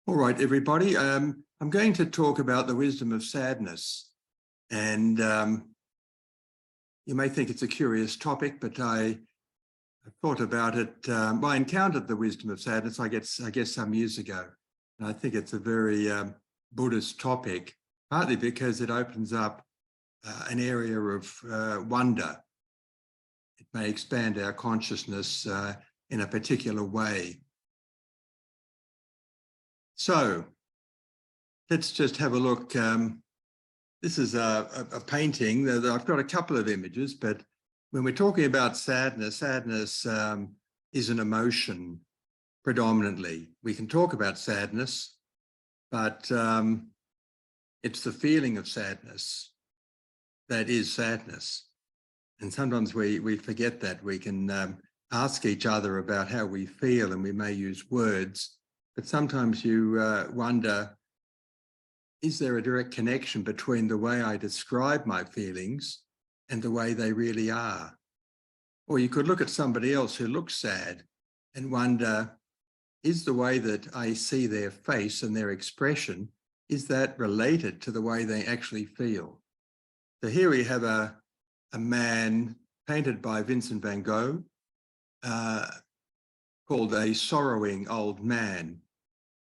All right, everybody. I'm going to talk about the wisdom of sadness. And you may think it's a curious topic, but I thought about it. I encountered the wisdom of sadness, I guess some years ago. And I think it's a very Buddhist topic, partly because it opens up an area of wonder. It may expand our consciousness in a particular way. So let's just have a look. This is a painting. I've got a couple of images, but when we're talking about sadness, sadness is an emotion predominantly. We can talk about sadness, but it's the feeling of sadness that is sadness. And sometimes we forget that. We can ask each other about how we feel, and we may use words, but sometimes you wonder, is there a direct connection between the way I describe my feelings and the way they really are? Or you could look at somebody else who looks sad and wonder, is the way that I see their face and their expression, is that related to the way they actually feel? So here we have a man painted by Vincent van Gogh, called A Sorrowing Old Man.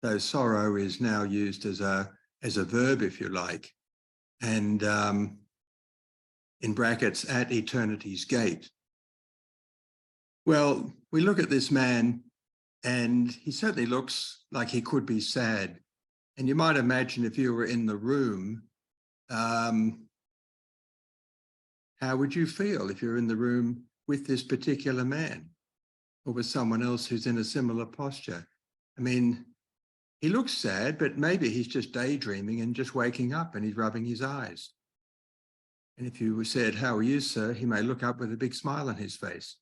So sorrow is now used as a verb, if you like, and in brackets, at eternity's gate. Well, we look at this man and he certainly looks like he could be sad. And you might imagine, if you were in the room, how would you feel if you're in the room with this particular man or with someone else who's in a similar posture? I mean, he looks sad, but maybe he's just daydreaming and just waking up and he's rubbing his eyes. And if you said, "How are you, sir?" he may look up with a big smile on his face.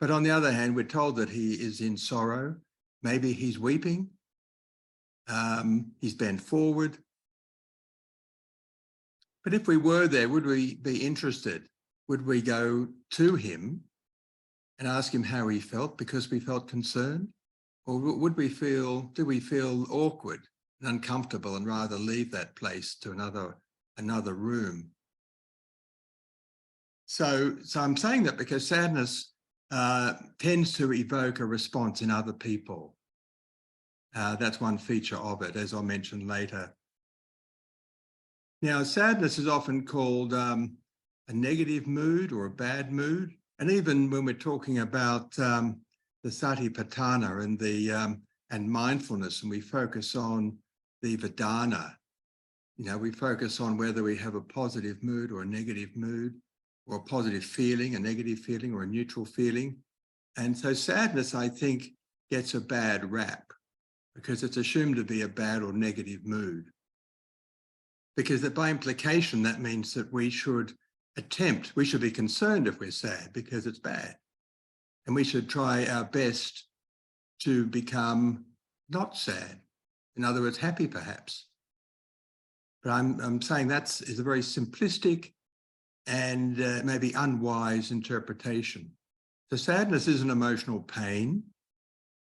But on the other hand, we're told that he is in sorrow. Maybe he's weeping. He's bent forward. But if we were there, would we be interested? Would we go to him and ask him how he felt because we felt concerned? Or do we feel awkward and uncomfortable and rather leave that place to another room? So I'm saying that because sadness tends to evoke a response in other people. That's one feature of it, as I'll mention later. Now, sadness is often called a negative mood or a bad mood. And even when we're talking about the satipatthana and mindfulness, and we focus on the Vedana, we focus on whether we have a positive mood or a negative mood, or a positive feeling, a negative feeling, or a neutral feeling. And so sadness, I think, gets a bad rap because it's assumed to be a bad or negative mood. Because that by implication, that means that we should be concerned if we're sad because it's bad. And we should try our best to become not sad. In other words, happy perhaps. But I'm saying that is a very simplistic and maybe unwise interpretation. So sadness is an emotional pain.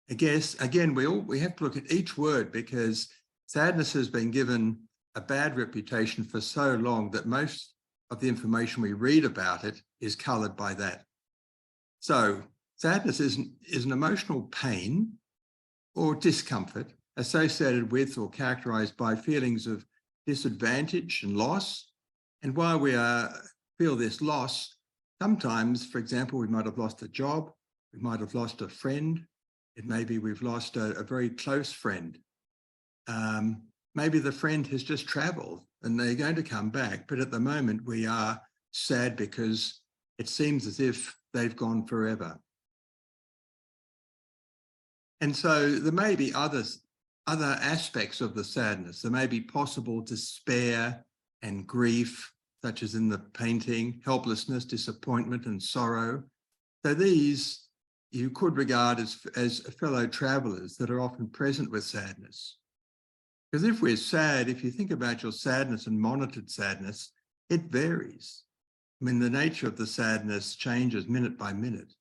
I guess, again, we have to look at each word because sadness has been given a bad reputation for so long that most of the information we read about it is colored by that. So sadness is an emotional pain or discomfort associated with or characterized by feelings of disadvantage and loss. And while we feel this loss, sometimes, for example, we might have lost a job, we might have lost a friend, it may be we've lost a very close friend. Maybe the friend has just traveled and they're going to come back, but at the moment we are sad because it seems as if they've gone forever. And so there may be other aspects of the sadness. There may be possible despair and grief, such as in the painting, helplessness, disappointment, and sorrow. So these you could regard as fellow travelers that are often present with sadness. Because if we're sad, if you think about your sadness and monitored sadness, it varies. I mean, the nature of the sadness changes minute by minute.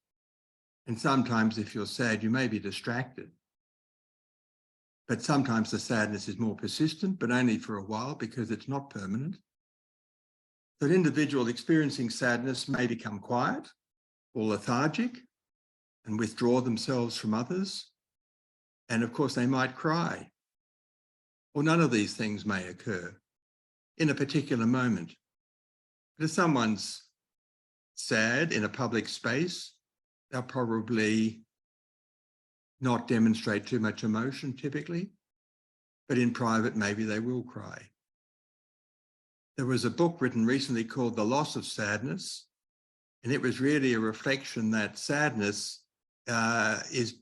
And sometimes if you're sad, you may be distracted. but sometimes the sadness is more persistent, but only for a while because it's not permanent. So an individual experiencing sadness may become quiet or lethargic and withdraw themselves from others. And of course, they might cry, or none of these things may occur in a particular moment. But if someone's sad in a public space, they'll probably not demonstrate too much emotion typically, but in private, maybe they will cry. There was a book written recently called The Loss of Sadness, and it was really a reflection that sadness is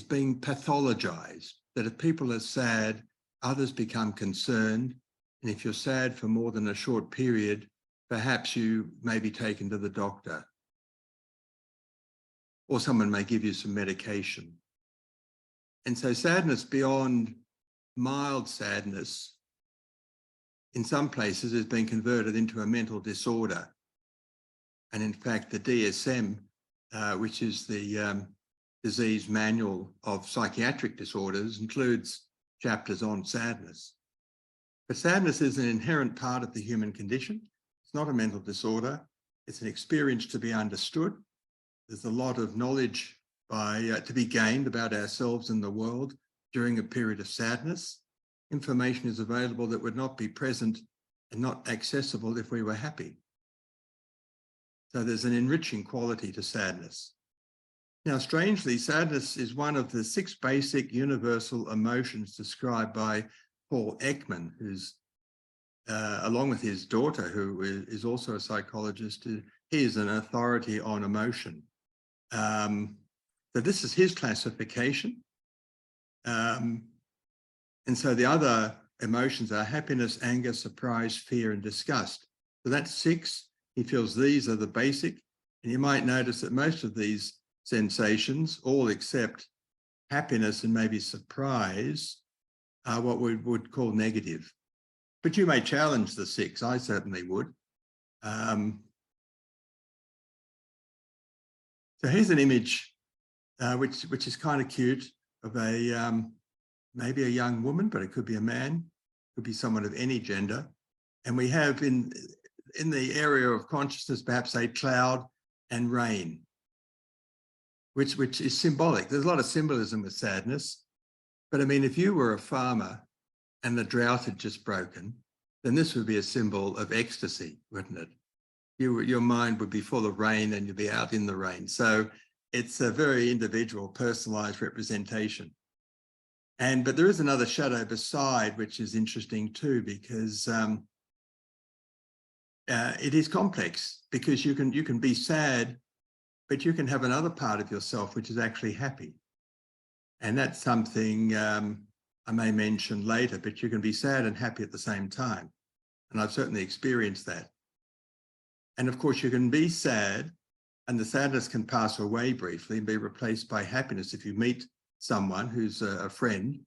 being pathologized, that if people are sad, others become concerned. And if you're sad for more than a short period, perhaps you may be taken to the doctor, or someone may give you some medication. And so sadness beyond mild sadness in some places has been converted into a mental disorder. And in fact, the DSM, which is the disease manual of psychiatric disorders, includes chapters on sadness. But sadness is an inherent part of the human condition. It's not a mental disorder. It's an experience to be understood. There's a lot of knowledge to be gained about ourselves and the world during a period of sadness. Information is available that would not be present and not accessible if we were happy. So there's an enriching quality to sadness. Now, strangely, sadness is one of the 6 basic universal emotions described by Paul Ekman, who's, along with his daughter, who is also a psychologist, he is an authority on emotion. So this is his classification. And so the other emotions are happiness, anger, surprise, fear, and disgust. So that's 6. He feels these are the basic. And you might notice that most of these sensations, all except happiness and maybe surprise, are what we would call negative. But you may challenge the 6. I certainly would. So here's an image which is kind of cute of a maybe a young woman, but it could be a man, could be someone of any gender. And we have in the area of consciousness, perhaps a cloud and rain, which is symbolic. There's a lot of symbolism with sadness. But I mean, if you were a farmer and the drought had just broken, then this would be a symbol of ecstasy, wouldn't it? Your mind would be full of rain and you'd be out in the rain. So it's a very individual, personalized representation. But there is another shadow beside, which is interesting too, because it is complex, because you can be sad, but you can have another part of yourself which is actually happy. And that's something I may mention later, but you can be sad and happy at the same time. And I've certainly experienced that. And of course, you can be sad and the sadness can pass away briefly and be replaced by happiness if you meet someone who's a friend.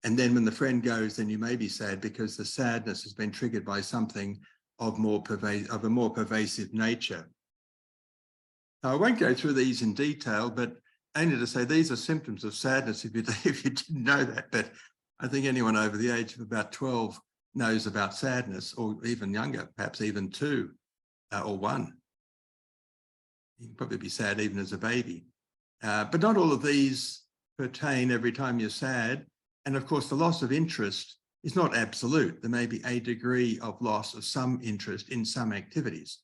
And then when the friend goes, then you may be sad because the sadness has been triggered by something of a more pervasive nature. Now, I won't go through these in detail, but only to say these are symptoms of sadness if you didn't know that. But I think anyone over the age of about 12 knows about sadness, or even younger, perhaps even 2 or 1. You can probably be sad even as a baby. But not all of these pertain every time you're sad. And of course, the loss of interest is not absolute. There may be a degree of loss of some interest in some activities.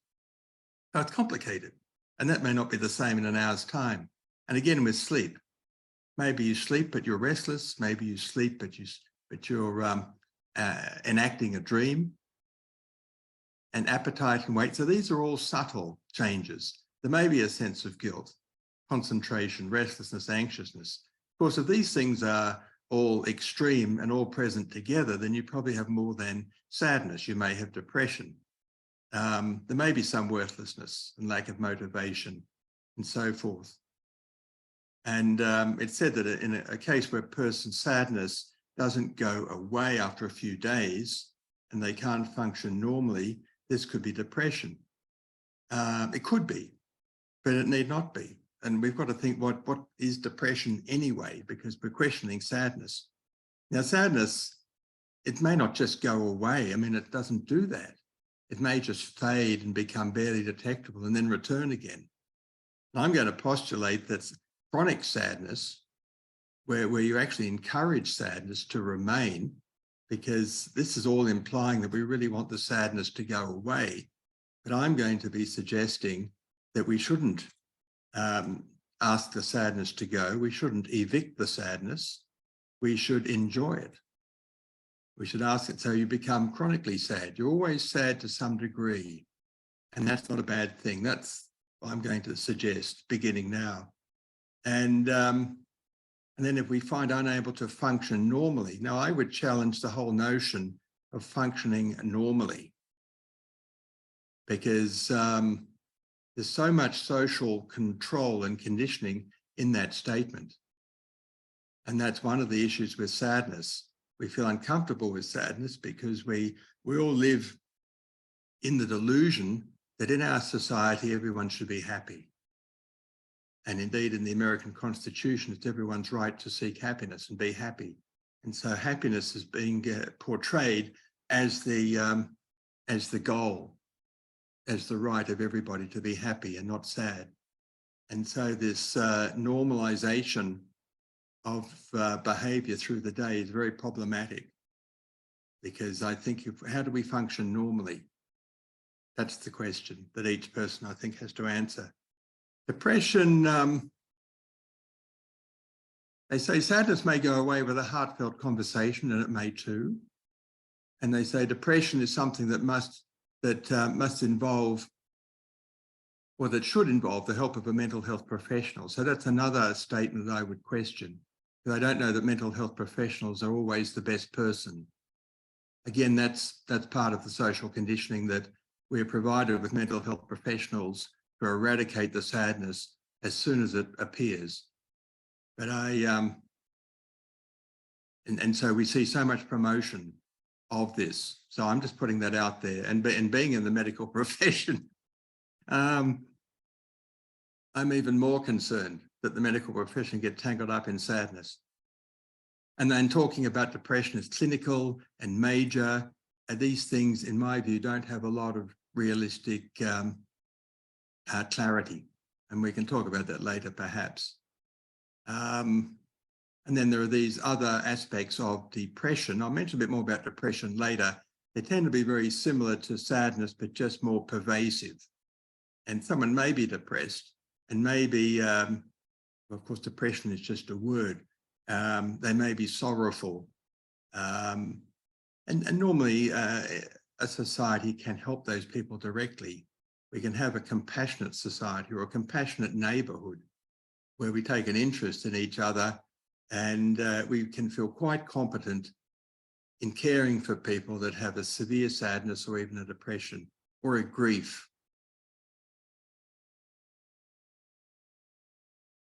So it's complicated. And that may not be the same in an hour's time. And again, with sleep, maybe you sleep, but you're restless. Maybe you sleep, but you're enacting a dream. And appetite and weight. So these are all subtle changes. There may be a sense of guilt, concentration, restlessness, anxiousness. Of course, if these things are all extreme and all present together, then you probably have more than sadness. You may have depression. There may be some worthlessness and lack of motivation and so forth. And it's said that in a case where a person's sadness doesn't go away after a few days and they can't function normally, this could be depression. It could be, but it need not be. and we've got to think what is depression anyway, because we're questioning sadness. Now, sadness, it may not just go away. I mean, it doesn't do that. It may just fade and become barely detectable and then return again. And I'm going to postulate that chronic sadness, where you actually encourage sadness to remain, because this is all implying that we really want the sadness to go away. But I'm going to be suggesting that we shouldn't ask the sadness to go. We shouldn't evict the sadness. We should enjoy it. We should ask it so you become chronically sad. You're always sad to some degree, and that's not a bad thing. That's what I'm going to suggest beginning now. And then if we find unable to function normally, now I would challenge the whole notion of functioning normally, because there's so much social control and conditioning in that statement. And that's one of the issues with sadness. We feel uncomfortable with sadness because we all live in the delusion that in our society, everyone should be happy. And indeed, in the American Constitution, it's everyone's right to seek happiness and be happy. And so happiness is being portrayed as the goal, as the right of everybody to be happy and not sad. And so this normalization of behavior through the day is very problematic, because I think how do we function normally? That's the question that each person, I think, has to answer. Depression, they say sadness may go away with a heartfelt conversation, and it may too. And they say depression is something that must involve, or that should involve, the help of a mental health professional. So that's another statement that I would question. I don't know that mental health professionals are always the best person. Again, that's part of the social conditioning, that we're provided with mental health professionals to eradicate the sadness as soon as it appears. But and so we see so much promotion of this. So I'm just putting that out there. And being in the medical profession, I'm even more concerned that the medical profession get tangled up in sadness. And then talking about depression as clinical and major, these things, in my view, don't have a lot of realistic clarity. And we can talk about that later, perhaps. And then there are these other aspects of depression. I'll mention a bit more about depression later. They tend to be very similar to sadness, but just more pervasive. And someone may be depressed, and maybe, of course, depression is just a word. They may be sorrowful. And normally a society can help those people directly. We can have a compassionate society or a compassionate neighborhood where we take an interest in each other, and we can feel quite competent in caring for people that have a severe sadness or even a depression or a grief.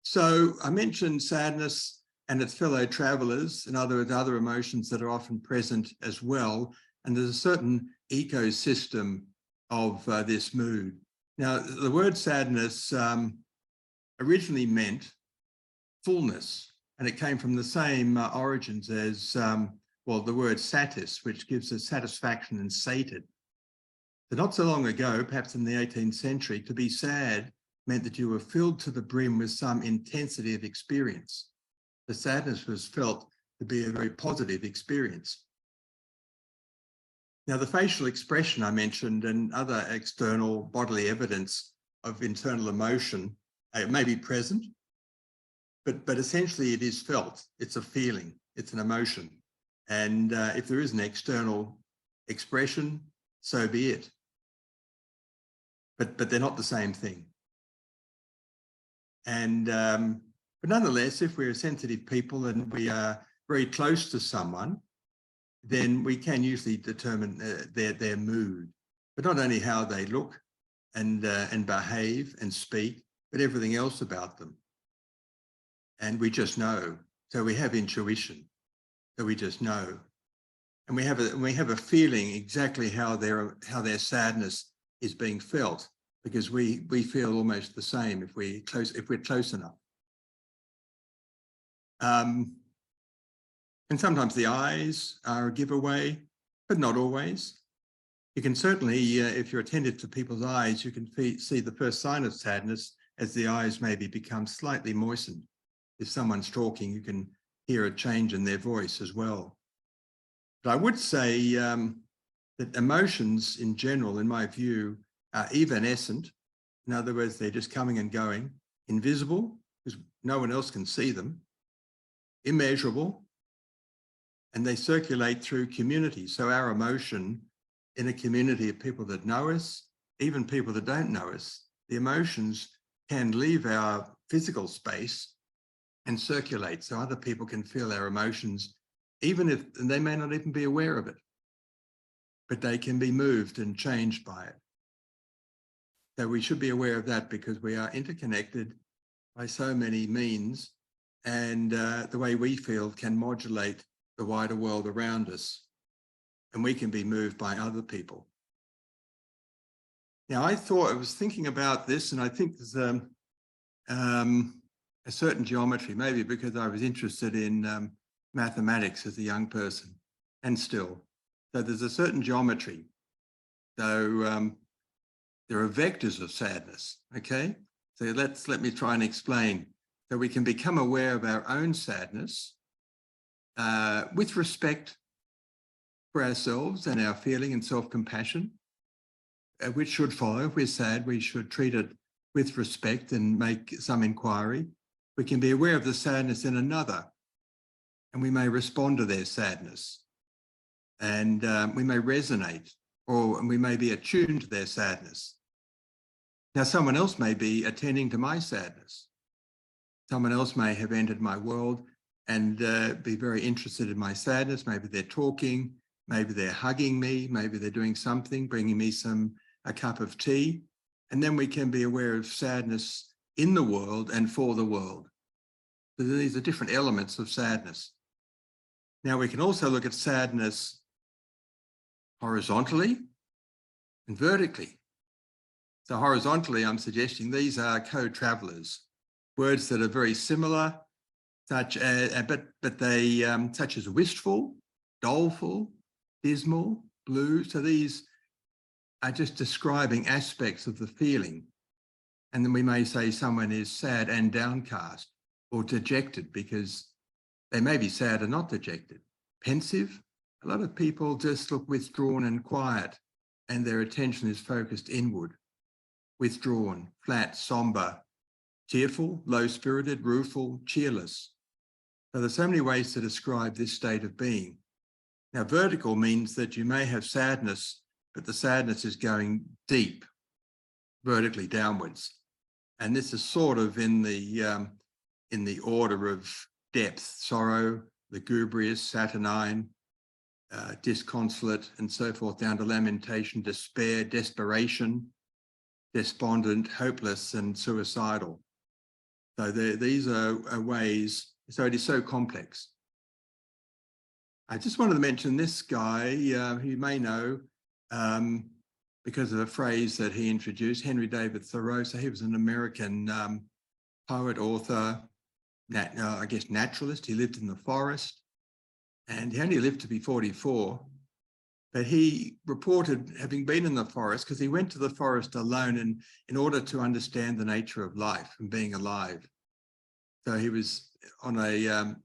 So I mentioned sadness and its fellow travelers, and other emotions that are often present as well. And there's a certain ecosystem of this mood. Now, the word sadness originally meant fullness, and it came from the same origins as, well, the word satis, which gives us satisfaction and sated. So not so long ago, perhaps in the 18th century, to be sad meant that you were filled to the brim with some intensity of experience. The sadness was felt to be a very positive experience. Now, the facial expression I mentioned and other external bodily evidence of internal emotion, it may be present, but essentially it is felt. It's a feeling, it's an emotion. And if there is an external expression, so be it. But they're not the same thing. And but nonetheless, if we're sensitive people and we are very close to someone, then we can usually determine their mood, but not only how they look and behave and speak, but everything else about them. And we just know. So we have intuition. So we just know, and we have a feeling exactly how their sadness is being felt. because we feel almost the same if we're close enough. And sometimes the eyes are a giveaway, but not always. You can certainly, if you're attentive to people's eyes, you can see the first sign of sadness as the eyes maybe become slightly moistened. If someone's talking, you can hear a change in their voice as well. But I would say that emotions in general, in my view, are evanescent. In other words, they're just coming and going, invisible, because no one else can see them, immeasurable, and they circulate through community. So our emotion in a community of people that know us, even people that don't know us, the emotions can leave our physical space and circulate so other people can feel our emotions, even if they may not even be aware of it, but they can be moved and changed by it. So we should be aware of that because we are interconnected by so many means, and the way we feel can modulate the wider world around us, and we can be moved by other people. Now, I was thinking about this, and I think there's a certain geometry, maybe because I was interested in mathematics as a young person, and still. So there's a certain geometry. So there are vectors of sadness, okay? So let me try and explain. So we can become aware of our own sadness with respect for ourselves and our feeling and self-compassion, which should follow. If we're sad, we should treat it with respect and make some inquiry. We can be aware of the sadness in another, and we may respond to their sadness, and we may resonate, or we may be attuned to their sadness. Now, someone else may be attending to my sadness. Someone else may have entered my world and be very interested in my sadness. Maybe they're talking, maybe they're hugging me, maybe they're doing something, bringing me a cup of tea. And then we can be aware of sadness in the world and for the world. So these are different elements of sadness. Now, we can also look at sadness horizontally and vertically. So horizontally, I'm suggesting these are co-travelers, words that are very similar, such as wistful, doleful, dismal, blue. So these are just describing aspects of the feeling. And then we may say someone is sad and downcast or dejected because they may be sad and not dejected. Pensive, a lot of people just look withdrawn and quiet, and their attention is focused inward. Withdrawn, flat, somber, tearful, low-spirited, rueful, cheerless. So there's so many ways to describe this state of being. Now, vertical means that you may have sadness, but the sadness is going deep, vertically downwards. And this is sort of in the order of depth: sorrow, lugubrious, saturnine, disconsolate, and so forth, down to lamentation, despair, desperation, despondent, hopeless, and suicidal. So these are ways, so it is so complex. I just wanted to mention this guy, who you may know because of a phrase that he introduced, Henry David Thoreau. So he was an American poet, author, I guess naturalist. He lived in the forest, and he only lived to be 44. But he reported having been in the forest because he went to the forest alone in order to understand the nature of life and being alive. So he was on a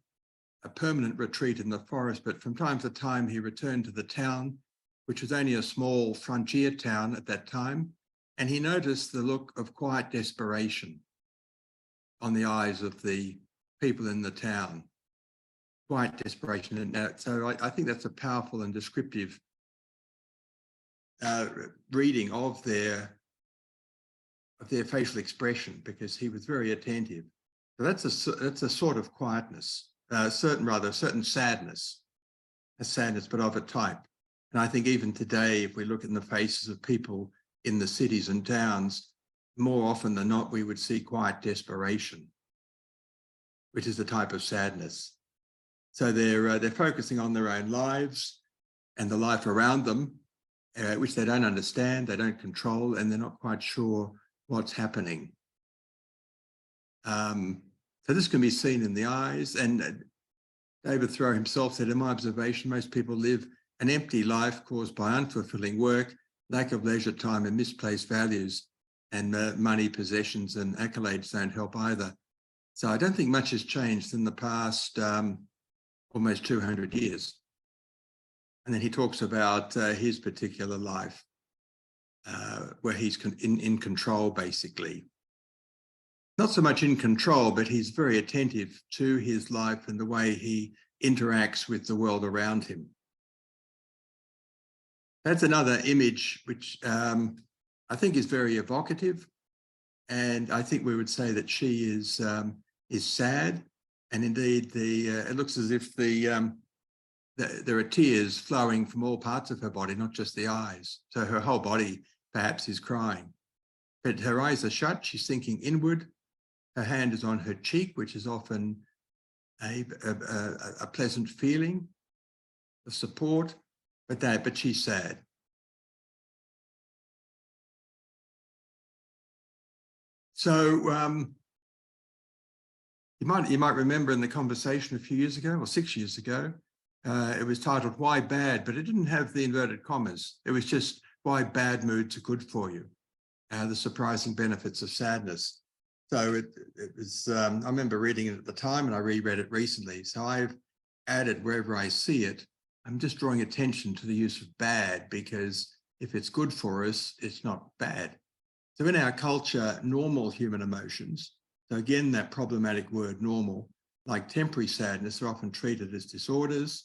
permanent retreat in the forest, but from time to time he returned to the town, which was only a small frontier town at that time, and he noticed the look of quiet desperation on the eyes of the people in the town. Quiet desperation. And so I think that's a powerful and descriptive reading of their facial expression, because he was very attentive. So that's a sort of quietness, certain sadness, a sadness, but of a type. And I think even today, if we look in the faces of people in the cities and towns, more often than not, we would see quiet desperation, which is a type of sadness. So they're focusing on their own lives and the life around them, which they don't understand, they don't control, and they're not quite sure what's happening. So this can be seen in the eyes, and David Thoreau himself said, in my observation, most people live an empty life caused by unfulfilling work, lack of leisure time and misplaced values, and money, possessions and accolades don't help either. So I don't think much has changed in the past almost 200 years. And then he talks about his particular life, where he's in control, basically. Not so much in control, but he's very attentive to his life and the way he interacts with the world around him. That's another image which I think is very evocative. And I think we would say that she is sad. And indeed, it looks as if there are tears flowing from all parts of her body, not just the eyes. So her whole body perhaps is crying. But her eyes are shut, she's thinking inward. Her hand is on her cheek, which is often a pleasant feeling of support, but she's sad. So you might remember in the conversation a few years ago, or 6 years ago, it was titled "Why Bad," but it didn't have the inverted commas. It was just why bad moods are good for you, the surprising benefits of sadness. So it was, I remember reading it at the time and I reread it recently. So I've added wherever I see it, I'm just drawing attention to the use of bad, because if it's good for us, it's not bad. So in our culture, normal human emotions, so again, that problematic word normal, like temporary sadness, are often treated as disorders.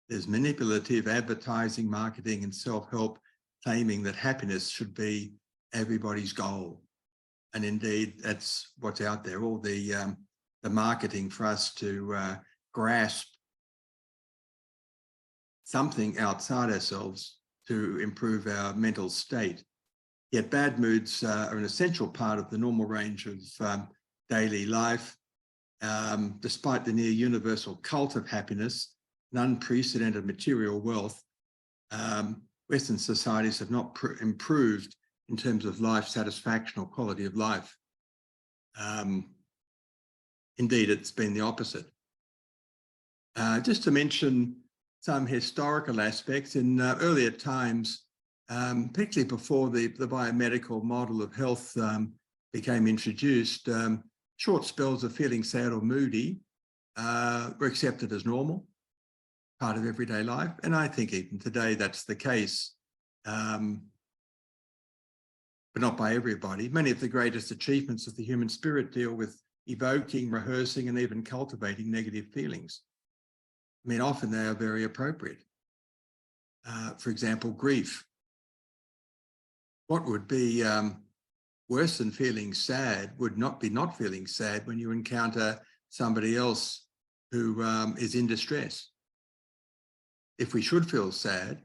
There's manipulative advertising, marketing, and self-help claiming that happiness should be everybody's goal. And indeed, that's what's out there, all the marketing for us to grasp something outside ourselves to improve our mental state. Yet bad moods are an essential part of the normal range of daily life. Despite the near universal cult of happiness and unprecedented material wealth, Western societies have not improved in terms of life satisfaction or quality of life. Indeed, it's been the opposite. Just to mention some historical aspects, in earlier times, particularly before the biomedical model of health became introduced, short spells of feeling sad or moody were accepted as normal, part of everyday life. And I think even today that's the case. But not by everybody. Many of the greatest achievements of the human spirit deal with evoking, rehearsing, and even cultivating negative feelings. I mean, often they are very appropriate. For example, grief. What would be worse than feeling sad would not be not feeling sad when you encounter somebody else who is in distress. If we should feel sad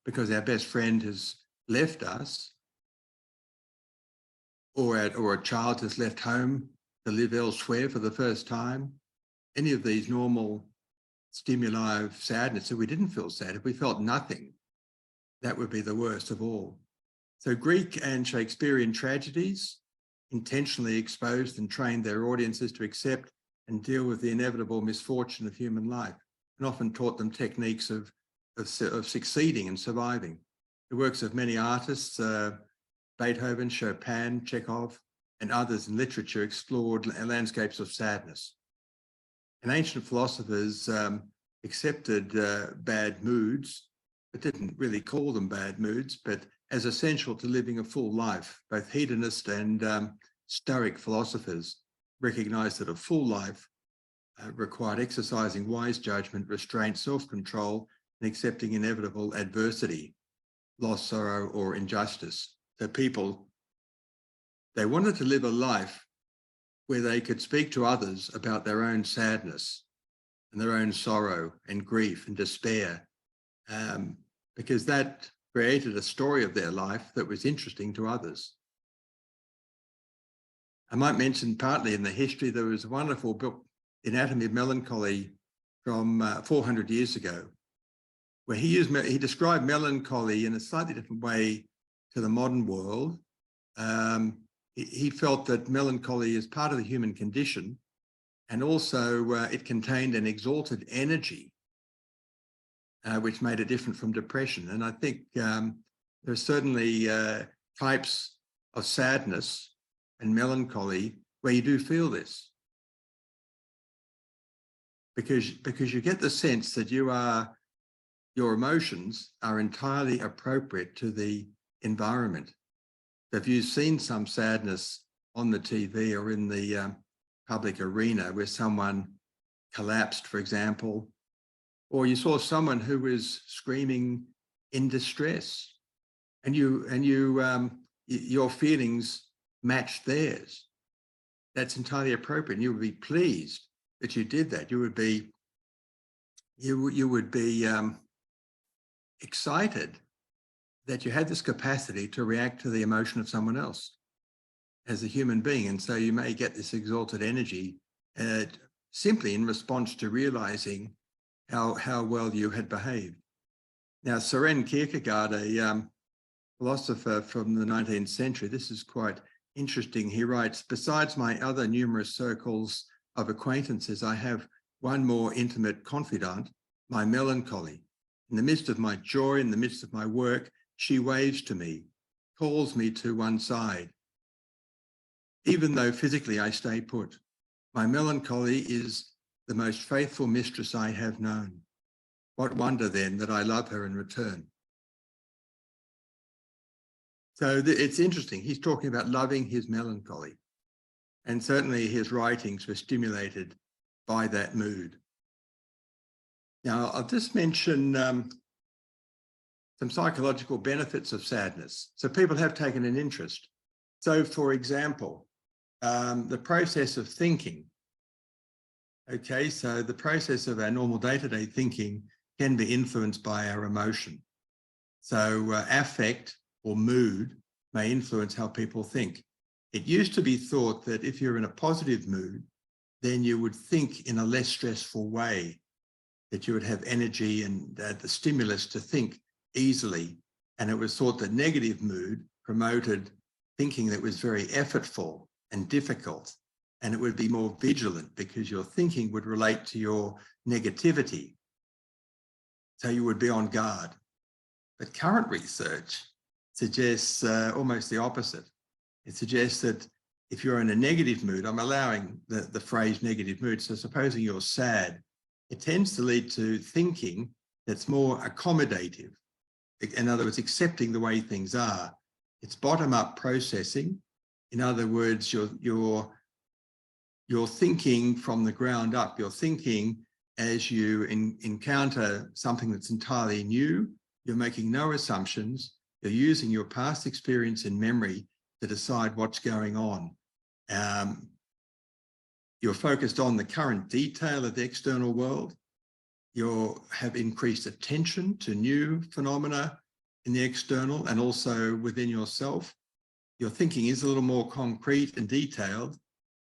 because our best friend has left us, or a child has left home to live elsewhere for the first time, any of these normal stimuli of sadness, if we didn't feel sad, if we felt nothing, that would be the worst of all. So Greek and Shakespearean tragedies intentionally exposed and trained their audiences to accept and deal with the inevitable misfortune of human life, and often taught them techniques of succeeding and surviving. The works of many artists, Beethoven, Chopin, Chekhov, and others in literature explored landscapes of sadness. And ancient philosophers accepted bad moods, but didn't really call them bad moods, but as essential to living a full life. Both hedonist and Stoic philosophers recognized that a full life required exercising wise judgment, restraint, self-control, and accepting inevitable adversity, loss, sorrow, or injustice. So people, they wanted to live a life where they could speak to others about their own sadness and their own sorrow and grief and despair, because that created a story of their life that was interesting to others. I might mention partly in the history, there was a wonderful book, The Anatomy of Melancholy, from 400 years ago. where he described melancholy in a slightly different way to the modern world. He felt that melancholy is part of the human condition, and also it contained an exalted energy, which made it different from depression. And I think there are certainly types of sadness and melancholy where you do feel this, because you get the sense that your emotions are entirely appropriate to the environment. So if you've seen some sadness on the TV or in the public arena where someone collapsed, for example, or you saw someone who was screaming in distress, and your feelings matched theirs, that's entirely appropriate. And you would be pleased that you did that. You would be excited that you had this capacity to react to the emotion of someone else as a human being. And so you may get this exalted energy simply in response to realizing how well you had behaved. Now, Søren Kierkegaard, a philosopher from the 19th century, this is quite interesting. He writes, "Besides my other numerous circles of acquaintances, I have one more intimate confidant, my melancholy. In the midst of my joy, in the midst of my work, she waves to me, calls me to one side. Even though physically I stay put, my melancholy is the most faithful mistress I have known. What wonder then that I love her in return." So it's interesting. He's talking about loving his melancholy. And certainly his writings were stimulated by that mood. Now, I'll just mention some psychological benefits of sadness. So people have taken an interest. So, for example, the process of thinking. Okay, so the process of our normal day-to-day thinking can be influenced by our emotion. So affect or mood may influence how people think. It used to be thought that if you're in a positive mood, then you would think in a less stressful way, that you would have energy and the stimulus to think easily. And it was thought that negative mood promoted thinking that was very effortful and difficult, and it would be more vigilant because your thinking would relate to your negativity. So you would be on guard. But current research suggests almost the opposite. It suggests that if you're in a negative mood, I'm allowing the phrase negative mood, so supposing you're sad, it tends to lead to thinking that's more accommodative. In other words, accepting the way things are. It's bottom-up processing. In other words, you're thinking from the ground up. You're thinking as you encounter something that's entirely new. You're making no assumptions. You're using your past experience and memory to decide what's going on. You're focused on the current detail of the external world. You have increased attention to new phenomena in the external and also within yourself. Your thinking is a little more concrete and detailed.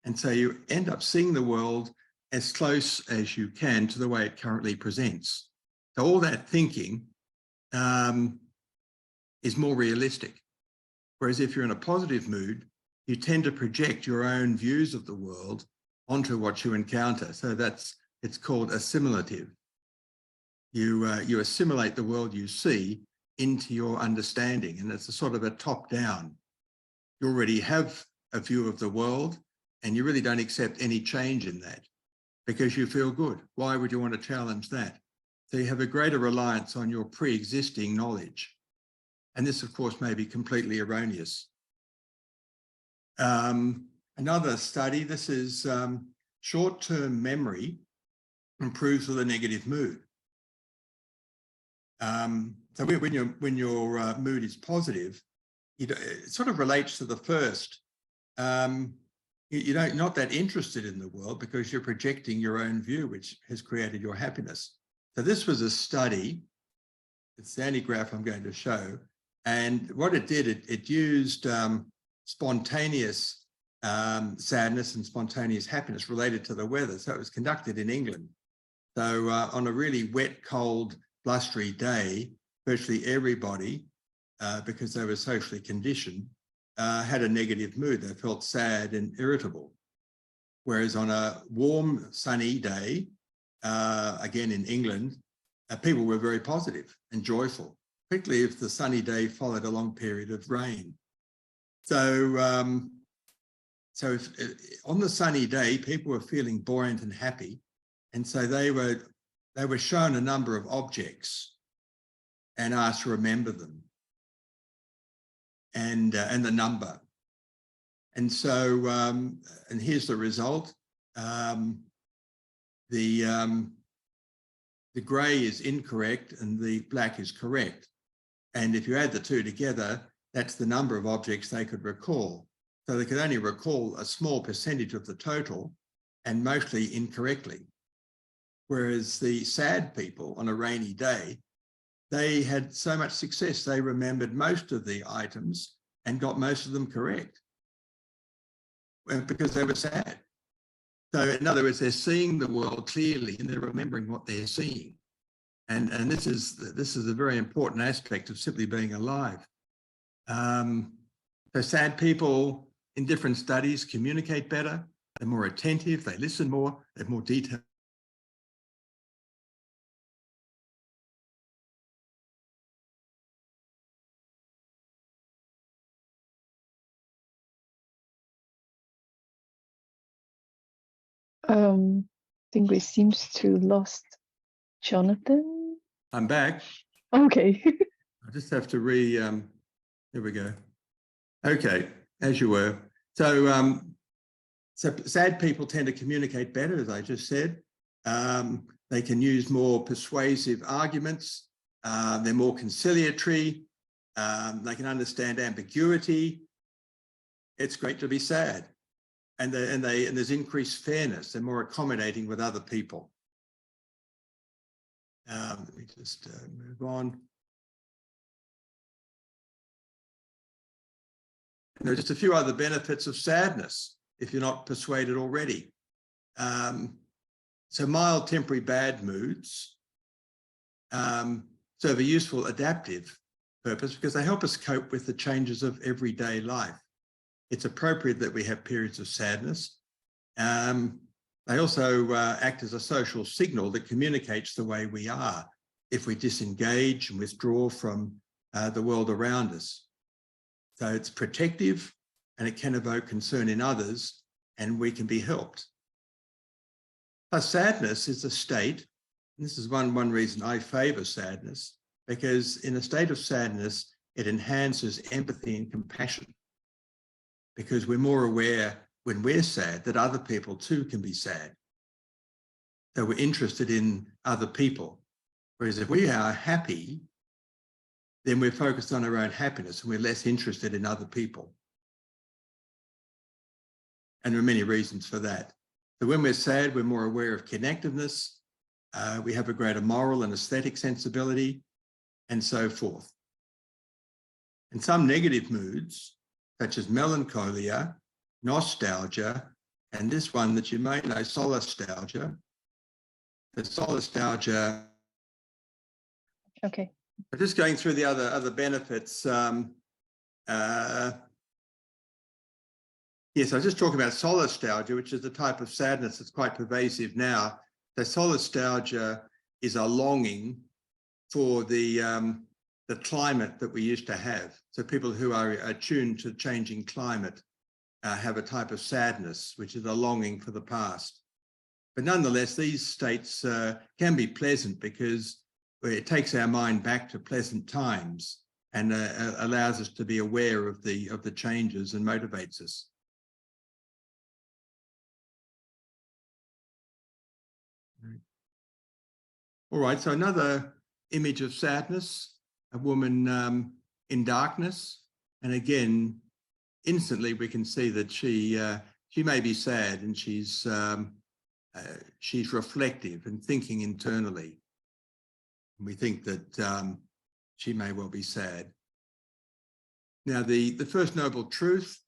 And so you end up seeing the world as close as you can to the way it currently presents. So all that thinking is more realistic. Whereas if you're in a positive mood, you tend to project your own views of the world onto what you encounter. So it's called assimilative. You assimilate the world you see into your understanding, and it's a sort of a top-down. You already have a view of the world, and you really don't accept any change in that because you feel good. Why would you want to challenge that? So you have a greater reliance on your pre-existing knowledge. And this, of course, may be completely erroneous. Another study, this is short-term memory improves with a negative mood. So when your mood is positive, it sort of relates to the first. You're not that interested in the world because you're projecting your own view, which has created your happiness. So this was a study. It's the only graph I'm going to show. And what it did, it used spontaneous sadness and spontaneous happiness related to the weather. So it was conducted in England. So on a really wet, cold blustery day, virtually everybody, because they were socially conditioned, had a negative mood. They felt sad and irritable. Whereas on a warm, sunny day, again in England, people were very positive and joyful, particularly if the sunny day followed a long period of rain. So, if on the sunny day, people were feeling buoyant and happy, and so they were shown a number of objects and asked to remember them and the number. And so, and here's the result. The grey is incorrect and the black is correct. And if you add the two together, that's the number of objects they could recall. So they could only recall a small percentage of the total and mostly incorrectly. Whereas the sad people on a rainy day, they had so much success, they remembered most of the items and got most of them correct because they were sad. So in other words, they're seeing the world clearly and they're remembering what they're seeing. And this is a very important aspect of simply being alive. So sad people in different studies communicate better, they're more attentive, they listen more, they have more detail. I think we seems to lost Jonathan. I'm back. Okay. I just have to there we go. Okay, as you were. So, so sad people tend to communicate better, as I just said. They can use more persuasive arguments. They're more conciliatory. They can understand ambiguity. It's great to be sad. And there's increased fairness. They're more accommodating with other people. Let me just move on. And there are just a few other benefits of sadness, if you're not persuaded already. So mild temporary bad moods serve a useful adaptive purpose because they help us cope with the changes of everyday life. It's appropriate that we have periods of sadness. They also act as a social signal that communicates the way we are if we disengage and withdraw from the world around us. So it's protective and it can evoke concern in others and we can be helped. Plus sadness is a state, and this is one reason I favour sadness, because in a state of sadness, it enhances empathy and compassion because we're more aware when we're sad that other people too can be sad. So we're interested in other people. Whereas if we are happy, then we're focused on our own happiness and we're less interested in other people. And there are many reasons for that. So when we're sad, we're more aware of connectiveness. We have a greater moral and aesthetic sensibility and so forth. And some negative moods, such as melancholia, nostalgia, and this one that you may know, solastalgia. The solastalgia. Okay. But just going through the other benefits. Yes, I was just talking about solastalgia, which is a type of sadness that's quite pervasive now. So solastalgia is a longing for the climate that we used to have. So people who are attuned to changing climate have a type of sadness, which is a longing for the past. But nonetheless, these states can be pleasant because it takes our mind back to pleasant times and allows us to be aware of the changes and motivates us. All right, so another image of sadness, a woman in darkness. And again, instantly we can see that she may be sad and she's reflective and thinking internally. And we think that she may well be sad. Now, the first noble truth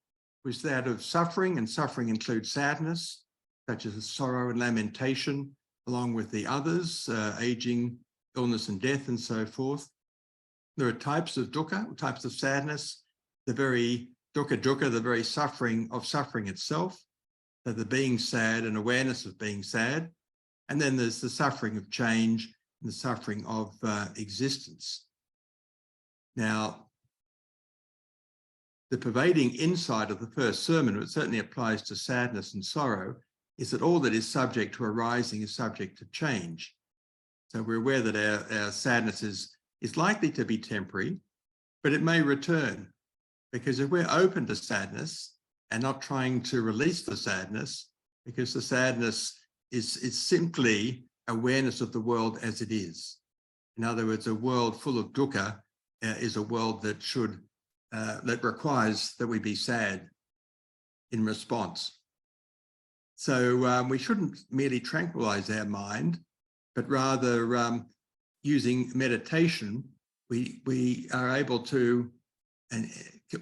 was that of suffering, and suffering includes sadness, such as sorrow and lamentation, along with the others, aging, illness and death and so forth. There are types of dukkha, types of sadness, the very dukkha, the very suffering itself, so the being sad and awareness of being sad. And then there's the suffering of change and the suffering of existence. Now, the pervading insight of the first sermon, which certainly applies to sadness and sorrow, is that all that is subject to arising is subject to change. So we're aware that our sadness is likely to be temporary, but it may return, because if we're open to sadness and not trying to release the sadness, because the sadness is simply awareness of the world as it is. In other words, a world full of dukkha is a world that that requires that we be sad in response. So we shouldn't merely tranquilize our mind, but rather using meditation, we are able to, and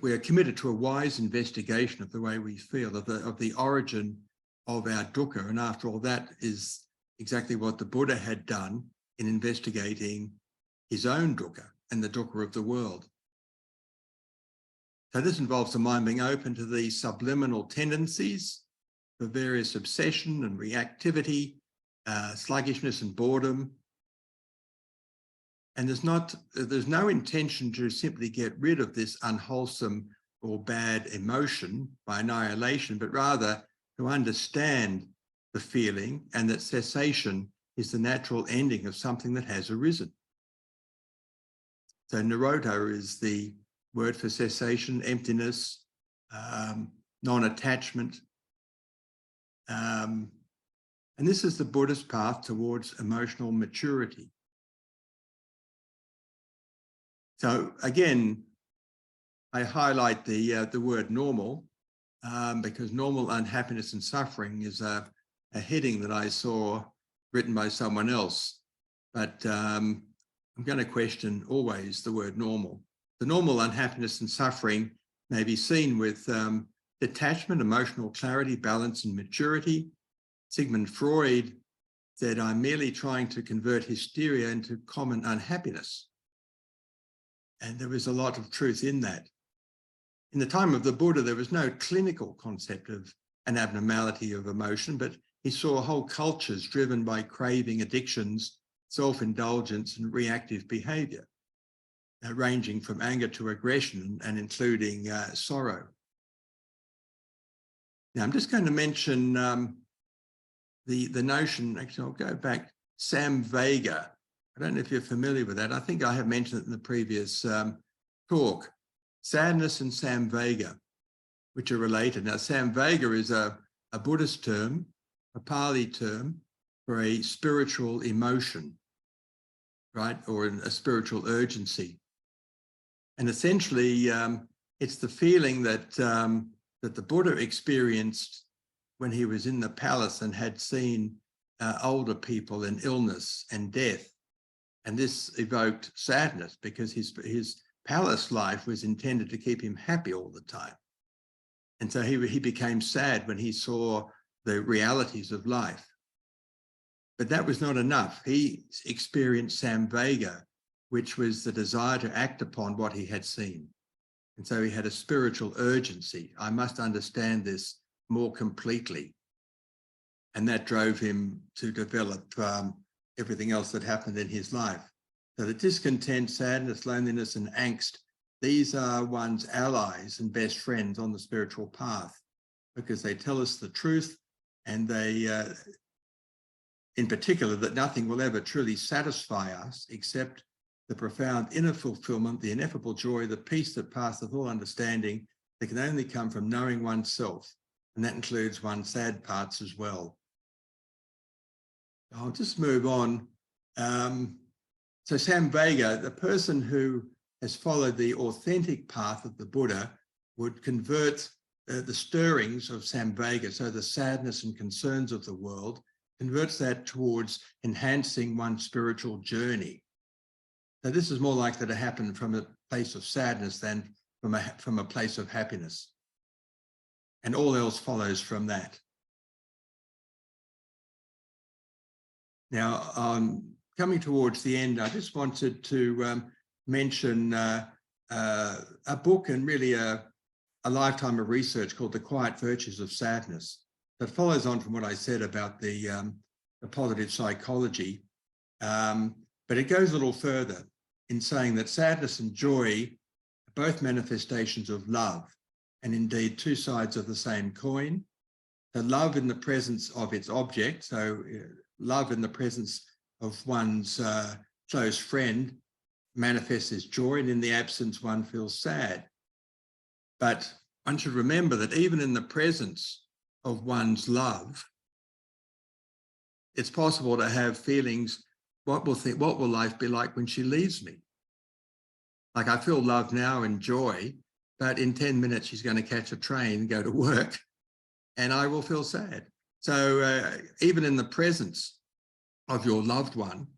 we are committed to a wise investigation of the way we feel, of the origin of our dukkha. And after all, that is exactly what the Buddha had done in investigating his own dukkha and the dukkha of the world. So this involves the mind being open to these subliminal tendencies for various obsession and reactivity, sluggishness and boredom. And there's no intention to simply get rid of this unwholesome or bad emotion by annihilation, but rather to understand the feeling and that cessation is the natural ending of something that has arisen. So nirodha is the word for cessation, emptiness, non-attachment. And this is the Buddha's path towards emotional maturity. So again, I highlight the word normal because normal unhappiness and suffering is a heading that I saw written by someone else. But I'm going to question always the word normal. The normal unhappiness and suffering may be seen with detachment, emotional clarity, balance, and maturity. Sigmund Freud said, "I'm merely trying to convert hysteria into common unhappiness." And there was a lot of truth in that. In the time of the Buddha, there was no clinical concept of an abnormality of emotion, but he saw whole cultures driven by craving, addictions, self-indulgence, and reactive behavior, ranging from anger to aggression and including sorrow. Now, I'm just going to mention the notion, actually, I'll go back, Samvega. I don't know if you're familiar with that. I think I have mentioned it in the previous talk. Sadness and Samvega, which are related. Now, Samvega is a Buddhist term, a Pali term for a spiritual emotion, right? Or a spiritual urgency. And essentially, it's the feeling that the Buddha experienced when he was in the palace and had seen older people in illness and death. And this evoked sadness because his palace life was intended to keep him happy all the time. And so he became sad when he saw the realities of life. But that was not enough. He experienced Samvega, which was the desire to act upon what he had seen. And so he had a spiritual urgency. I must understand this more completely. And that drove him to develop everything else that happened in his life. So the discontent, sadness, loneliness, and angst, these are one's allies and best friends on the spiritual path because they tell us the truth, and they, in particular, that nothing will ever truly satisfy us except the profound inner fulfillment, the ineffable joy, the peace that passeth all understanding that can only come from knowing oneself. And that includes one's sad parts as well. I'll just move on. So Samvega, the person who has followed the authentic path of the Buddha would convert the stirrings of Samvega, so the sadness and concerns of the world, converts that towards enhancing one's spiritual journey. So this is more likely to happen from a place of sadness than from a place of happiness. And all else follows from that. Now, coming towards the end, I just wanted to mention a book and really a lifetime of research called The Quiet Virtues of Sadness that follows on from what I said about the positive psychology. But it goes a little further in saying that sadness and joy are both manifestations of love, and indeed two sides of the same coin. The love in the presence of its object, so love in the presence of one's close friend manifests as joy, and in the absence one feels sad. But one should remember that even in the presence of one's love, it's possible to have feelings, what will life be like when she leaves me? Like, I feel love now and joy, but in 10 minutes she's going to catch a train and go to work, and I will feel sad. So even in the presence of your loved one,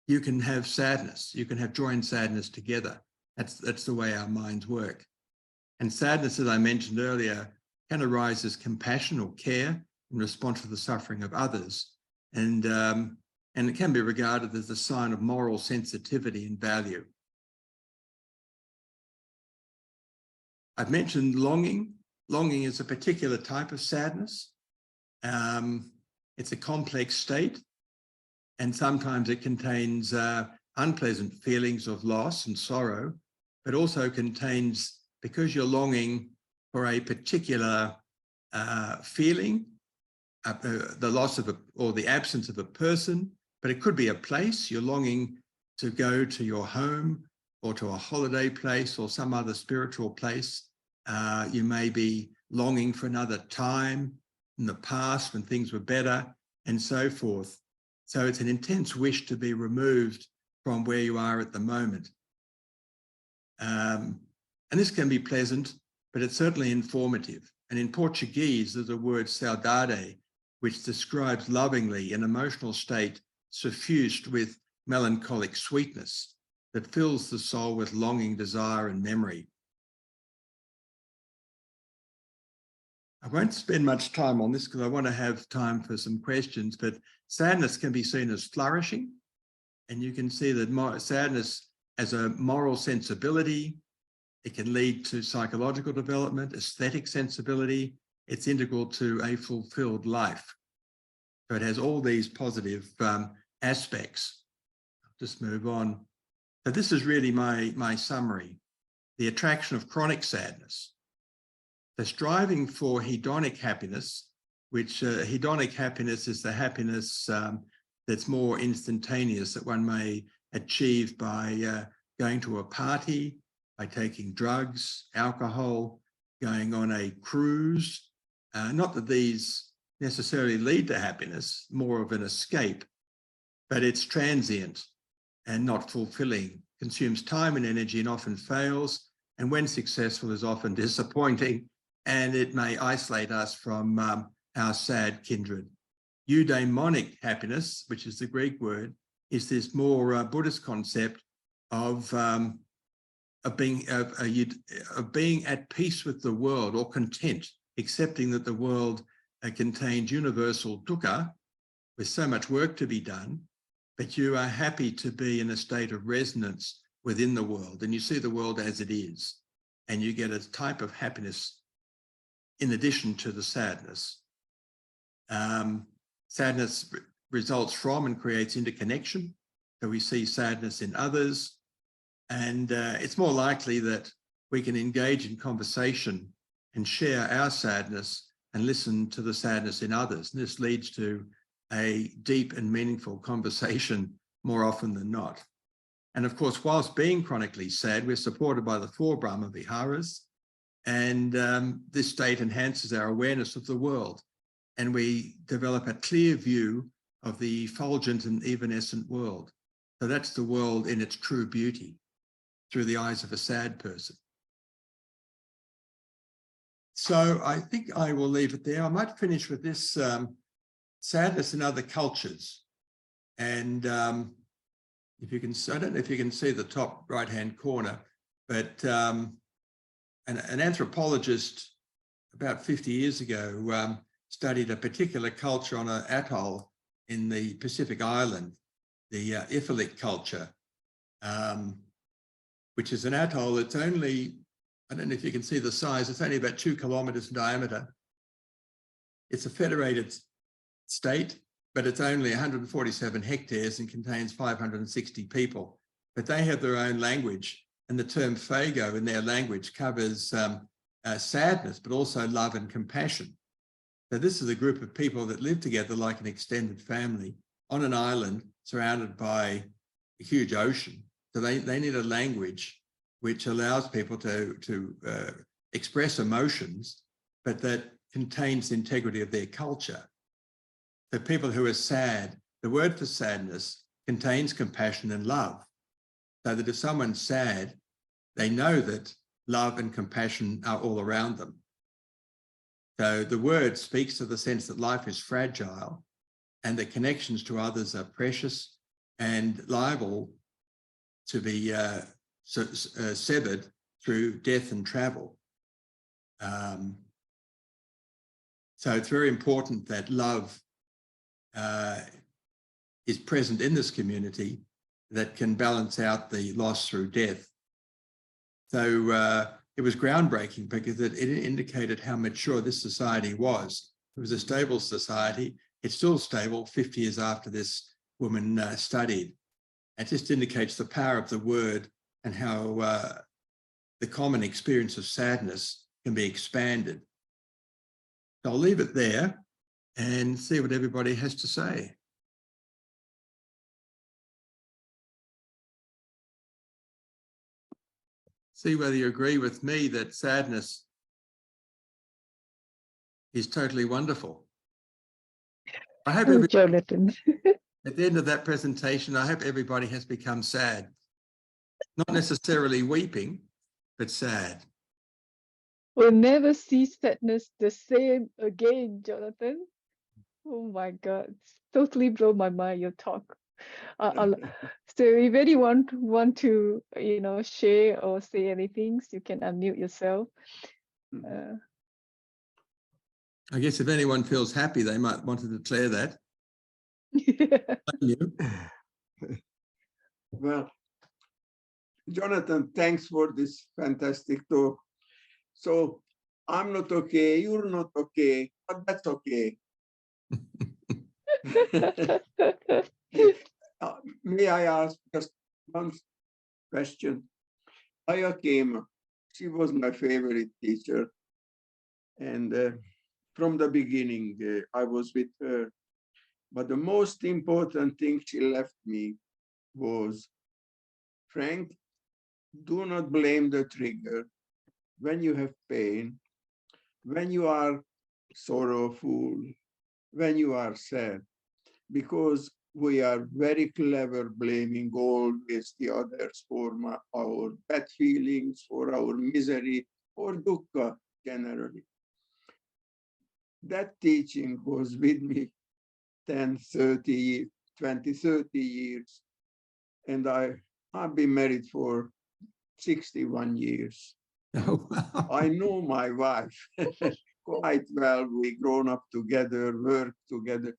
you can have sadness. You can have joy and sadness together. That's the way our minds work. And sadness, as I mentioned earlier, can arise as compassion or care in response to the suffering of others. And it can be regarded as a sign of moral sensitivity and value. I've mentioned longing. Longing is a particular type of sadness. It's a complex state, and sometimes it contains unpleasant feelings of loss and sorrow, but also contains, because you're longing for a particular feeling, the loss of or the absence of a person, but it could be a place. You're longing to go to your home or to a holiday place or some other spiritual place. You may be longing for another time in the past when things were better, and so forth. So it's an intense wish to be removed from where you are at the moment. And this can be pleasant, but it's certainly informative. And in Portuguese, there's a word saudade, which describes lovingly an emotional state suffused with melancholic sweetness that fills the soul with longing, desire, and memory. I won't spend much time on this because I want to have time for some questions, but sadness can be seen as flourishing. And you can see that sadness as a moral sensibility. It can lead to psychological development, aesthetic sensibility. It's integral to a fulfilled life. So it has all these positive aspects. I'll just move on. So this is really my summary. The attraction of chronic sadness. The striving for hedonic happiness, which hedonic happiness is the happiness that's more instantaneous, that one may achieve by going to a party, by taking drugs, alcohol, going on a cruise. Not that these necessarily lead to happiness, more of an escape, but it's transient and not fulfilling, consumes time and energy and often fails, and when successful is often disappointing, and it may isolate us from our sad kindred. Eudaimonic happiness, which is the Greek word, is this more Buddhist concept of being at peace with the world, or content, accepting that the world contains universal dukkha, with so much work to be done, but you are happy to be in a state of resonance within the world, and you see the world as it is, and you get a type of happiness in addition to the sadness. Sadness results from and creates interconnection. So we see sadness in others, and it's more likely that we can engage in conversation and share our sadness and listen to the sadness in others. And this leads to a deep and meaningful conversation more often than not. And of course, whilst being chronically sad, we're supported by the 4 Brahma Viharas, and this state enhances our awareness of the world, and we develop a clear view of the effulgent and evanescent world. So that's the world in its true beauty through the eyes of a sad person. So I think I will leave it there. I might finish with this sadness in other cultures. And if you can, I don't know if you can see the top right-hand corner, but an anthropologist about 50 years ago studied a particular culture on an atoll in the Pacific Island. Ifalik culture, which is an atoll that's only, I don't know if you can see the size, it's only about 2 kilometers in diameter. It's a federated state, but it's only 147 hectares and contains 560 people. But they have their own language, and the term Fago in their language covers sadness, but also love and compassion. So this is a group of people that live together like an extended family on an island surrounded by a huge ocean. So they need a language which allows people to express emotions, but that contains the integrity of their culture. So people who are sad, the word for sadness contains compassion and love. So that if someone's sad, they know that love and compassion are all around them. So the word speaks to the sense that life is fragile and that connections to others are precious and liable to be severed through death and travel. So it's very important that love is present in this community that can balance out the loss through death. So it was groundbreaking because it indicated how mature this society was. It was a stable society. It's still stable 50 years after this woman studied. It just indicates the power of the word and how the common experience of sadness can be expanded. So I'll leave it there and see what everybody has to say. See whether you agree with me that sadness is totally wonderful. I hope Jonathan. at the end of that presentation, I hope everybody has become sad. Not necessarily weeping, but sad. We'll never see sadness the same again, Jonathan. Oh my God, it's totally blow my mind, your talk. So if anyone want to, share or say anything, you can unmute yourself. I guess if anyone feels happy, they might want to declare that. Well, Jonathan, thanks for this fantastic talk. So I'm not okay, you're not okay, but that's okay. May I ask just one question? Aya came, she was my favorite teacher. And from the beginning, I was with her. But the most important thing she left me was, Frank, do not blame the trigger when you have pain, when you are sorrowful, when you are sad, because we are very clever blaming always the others for our bad feelings, for our misery, or dukkha generally. That teaching was with me 10, 30, 20, 30 years. And I've been married for 61 years. Oh, wow. I know my wife quite well. We grown up together, work together.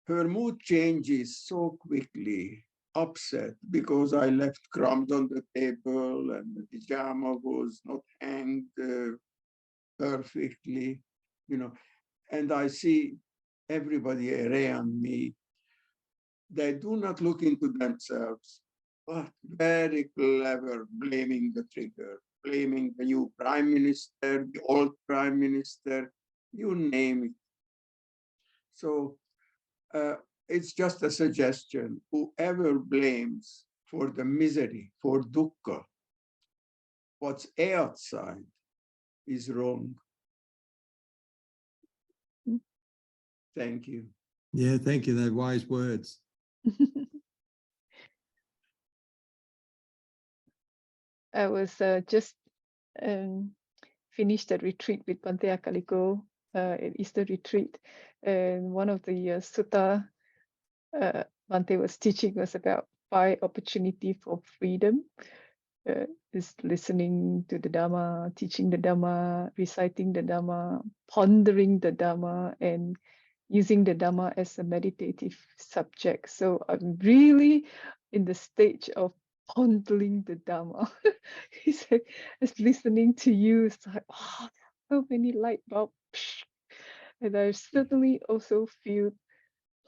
Her mood changes so quickly, upset because I left crumbs on the table and the pajama was not hanged perfectly, and I see everybody around me. They do not look into themselves, but very clever blaming the trigger, blaming the new prime minister, the old prime minister, you name it. So it's just a suggestion. Whoever blames for the misery, for dukkha, what's outside is wrong. Thank you. Yeah, thank you. They're wise words. I was just finished a retreat with Bhante Akaliko, an Easter retreat, and one of the sutta Bhante was teaching was about 5 opportunity for freedom. Is listening to the Dhamma, teaching the Dhamma, reciting the Dhamma, pondering the Dhamma, and using the Dhamma as a meditative subject. So I'm really in the stage of pondering the Dhamma. He said, it's listening to you, it's like, oh, so many light bulbs. And I certainly also feel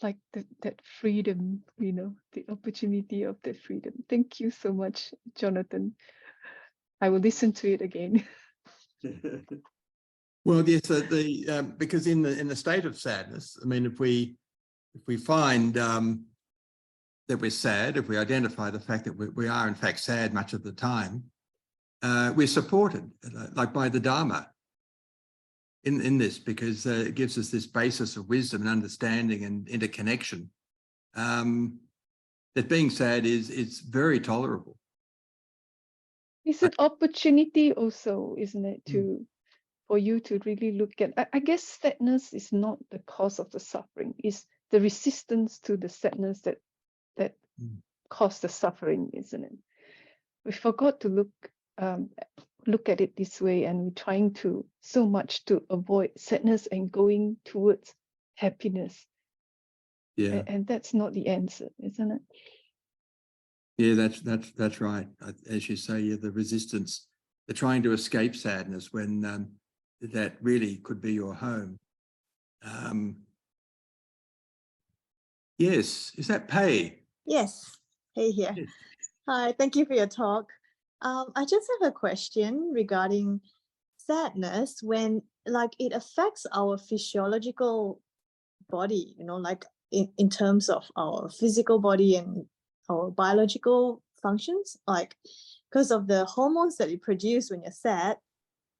like that freedom, the opportunity of that freedom. Thank you so much, Jonathan. I will listen to it again. Well, yes, because in the state of sadness, I mean, if we find that we're sad, if we identify the fact that we are in fact sad much of the time, we're supported like by the Dharma in this, because it gives us this basis of wisdom and understanding and interconnection. That being sad is very tolerable. It's an opportunity also, isn't it, for you to really look at, I guess sadness is not the cause of the suffering, it's the resistance to the sadness that caused the suffering, isn't it? We forgot to look at it this way, and we're trying to so much to avoid sadness and going towards happiness. Yeah. And that's not the answer, isn't it? Yeah, that's right. As you say, yeah, the resistance, the trying to escape sadness when that really could be your home. Yes, is that Pei? Yes, hey here. Yes. Hi, thank you for your talk. I just have a question regarding sadness when like it affects our physiological body, like in terms of our physical body and our biological functions, like because of the hormones that you produce when you're sad,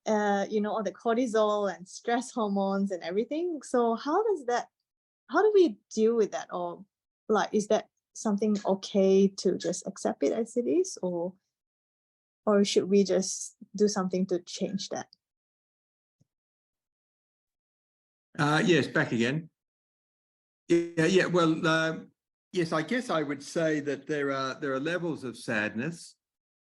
all the cortisol and stress hormones and everything. So how do we deal with that? Or like, is that something okay to just accept it as it is, or should we just do something to change that? Yes, back again. Yeah. Well, yes, I guess I would say that there are levels of sadness,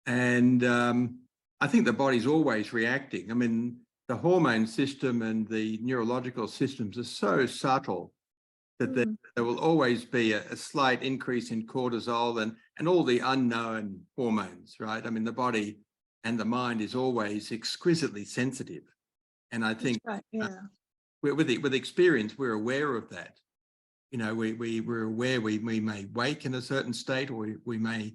and I think the body's always reacting. I mean, the hormone system and the neurological systems are so subtle that there will always be a slight increase in cortisol and all the unknown hormones, right? I mean, the body and the mind is always exquisitely sensitive. And I think with experience, we're aware of that. We're aware we may wake in a certain state, or we may,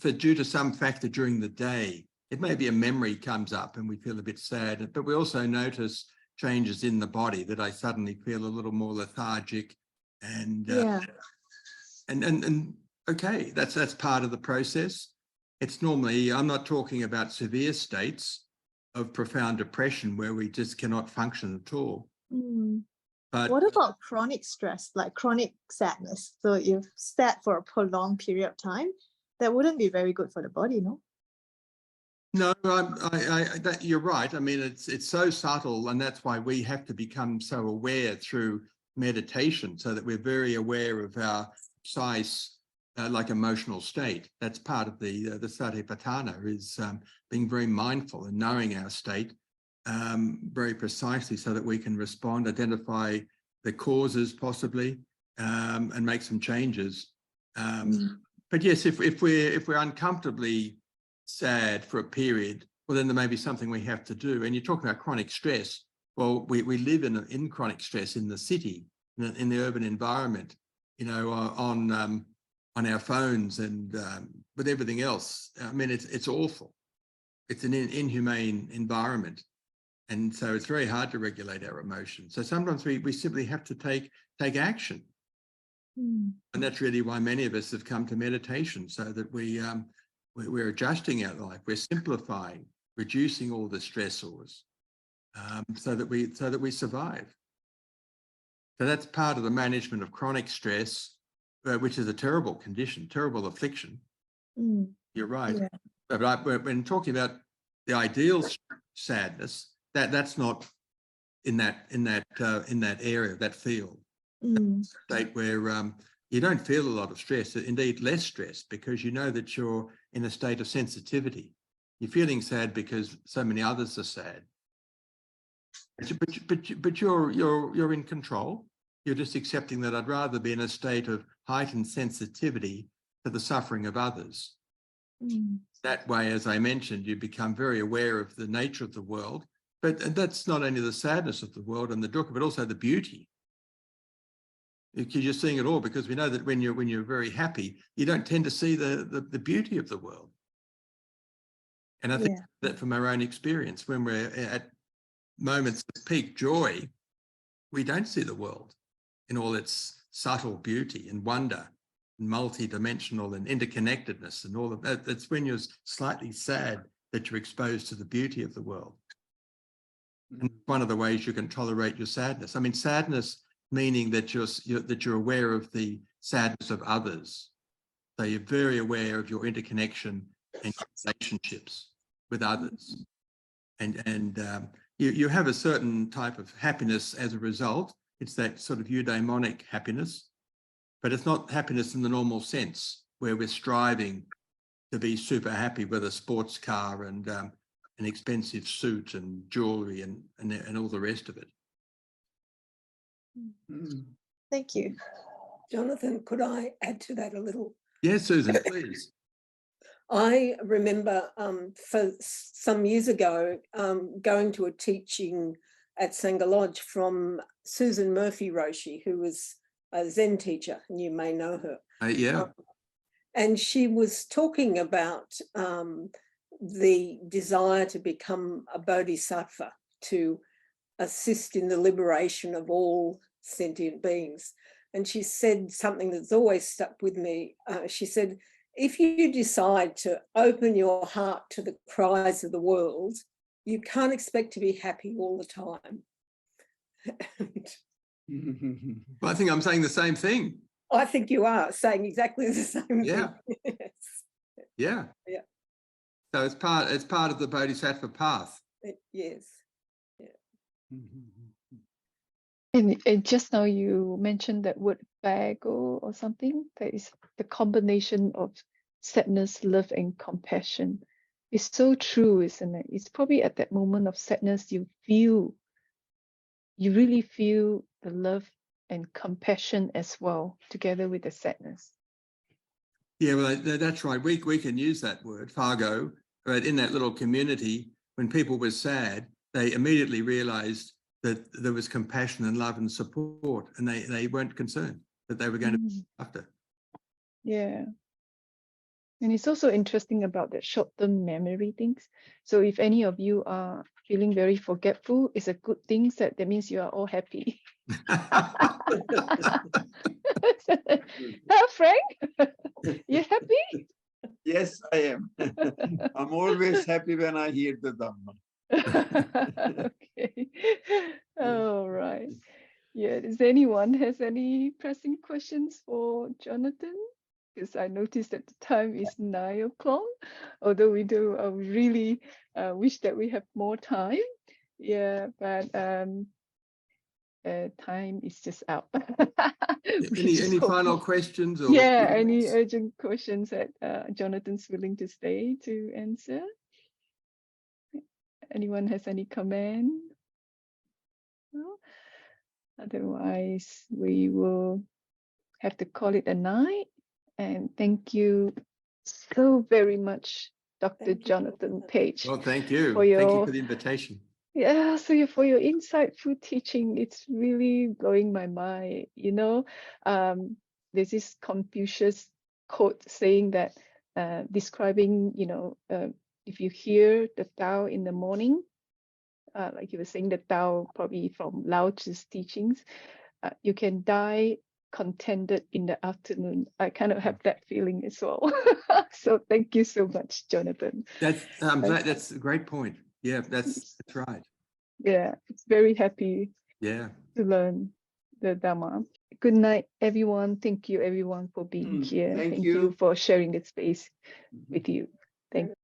due to some factor during the day, it may be a memory comes up and we feel a bit sad, but we also notice changes in the body, that I suddenly feel a little more lethargic and okay, that's part of the process. It's normally, I'm not talking about severe states of profound depression where we just cannot function at all. But what about chronic stress, like chronic sadness? So if you're sad for a prolonged period of time, that wouldn't be very good for the body, no? No, you're right. I mean, it's so subtle, and that's why we have to become so aware through meditation, so that we're very aware of our precise, like emotional state. That's part of the satipatthana, is being very mindful and knowing our state very precisely, so that we can respond, identify the causes possibly, and make some changes. But yes, if we're uncomfortably sad for a period, well, then there may be something we have to do. And you're talking about chronic stress. Well, we live in chronic stress in the city, in the urban environment, on our phones and with everything else. I mean, it's awful. It's an inhumane environment. And so it's very hard to regulate our emotions. So sometimes we simply have to take action. And that's really why many of us have come to meditation, so that we're adjusting our life, we're simplifying, reducing all the stressors, so that we survive. So that's part of the management of chronic stress, which is a terrible condition, terrible affliction. You're right. Yeah. But when talking about the ideal sadness, that's not in that area, that field, that state where you don't feel a lot of stress, indeed less stress, because you know that you're in a state of sensitivity. You're feeling sad because so many others are sad, but you're in control. You're just accepting that I'd rather be in a state of heightened sensitivity to the suffering of others. That way, as I mentioned, you become very aware of the nature of the world, but that's not only the sadness of the world and the dukkha, but also the beauty. You're just seeing it all, because we know that when you're very happy, you don't tend to see the beauty of the world. And I think that from our own experience, when we're at moments of peak joy, we don't see the world in all its subtle beauty and wonder, and multi-dimensional and interconnectedness and all of that. That's when you're slightly sad that you're exposed to the beauty of the world. And one of the ways you can tolerate your sadness. I mean, sadness meaning that you're aware of the sadness of others. So you're very aware of your interconnection and relationships with others. And you have a certain type of happiness as a result. It's that sort of eudaimonic happiness, but it's not happiness in the normal sense where we're striving to be super happy with a sports car and an expensive suit and jewelry and all the rest of it. Thank you. Jonathan, could I add to that a little? Yes, Susan, please. I remember for some years ago going to a teaching at Sangha Lodge from Susan Murphy Roshi, who was a Zen teacher, and you may know her. Yeah. And she was talking about the desire to become a bodhisattva, to assist in the liberation of all sentient beings. And she said something that's always stuck with me. She said, if you decide to open your heart to the cries of the world, you can't expect to be happy all the time. Well, I think I'm saying the same thing. I think you are saying exactly the same thing. Yes. Yeah. Yeah. So it's part of the bodhisattva path. Yes. Yeah. And just now you mentioned that word vago or something. That is the combination of sadness, love, and compassion. It's so true, isn't it? It's probably at that moment of sadness you really feel the love and compassion as well, together with the sadness. Yeah, well, that's right. We can use that word, Fargo, but in that little community, when people were sad, they immediately realized that there was compassion and love and support, and they weren't concerned that they were going to be after. Yeah. And it's also interesting about that short-term memory things. So if any of you are feeling very forgetful, it's a good thing that means you are all happy. Huh, Frank? You happy? Yes, I am. I'm always happy when I hear the Dhamma. Okay. All right. Yeah. Does anyone has any pressing questions for Jonathan? Because I noticed that the time is 9 o'clock. Although we really wish that we have more time. Yeah, but time is just out. Any final questions? Or yeah, any urgent questions that Jonathan's willing to stay to answer? Anyone has any comment? No? Otherwise, we will have to call it a night. And thank you so very much, Dr. Jonathan Page. Well, thank you. For Thank you for the invitation. Yeah, so for your insightful teaching, it's really blowing my mind. You know, there's this Confucius quote saying that describing, if you hear the Tao in the morning, like you were saying, the Tao probably from Lao Tzu's teachings, you can die contented in the afternoon. I kind of have that feeling as well. So thank you so much, Jonathan. That's a great point. Yeah, that's right. Yeah, it's very happy to learn the Dhamma. Good night, everyone. Thank you, everyone, for being here. Thank Thank you. you for sharing the space with you. Thank you.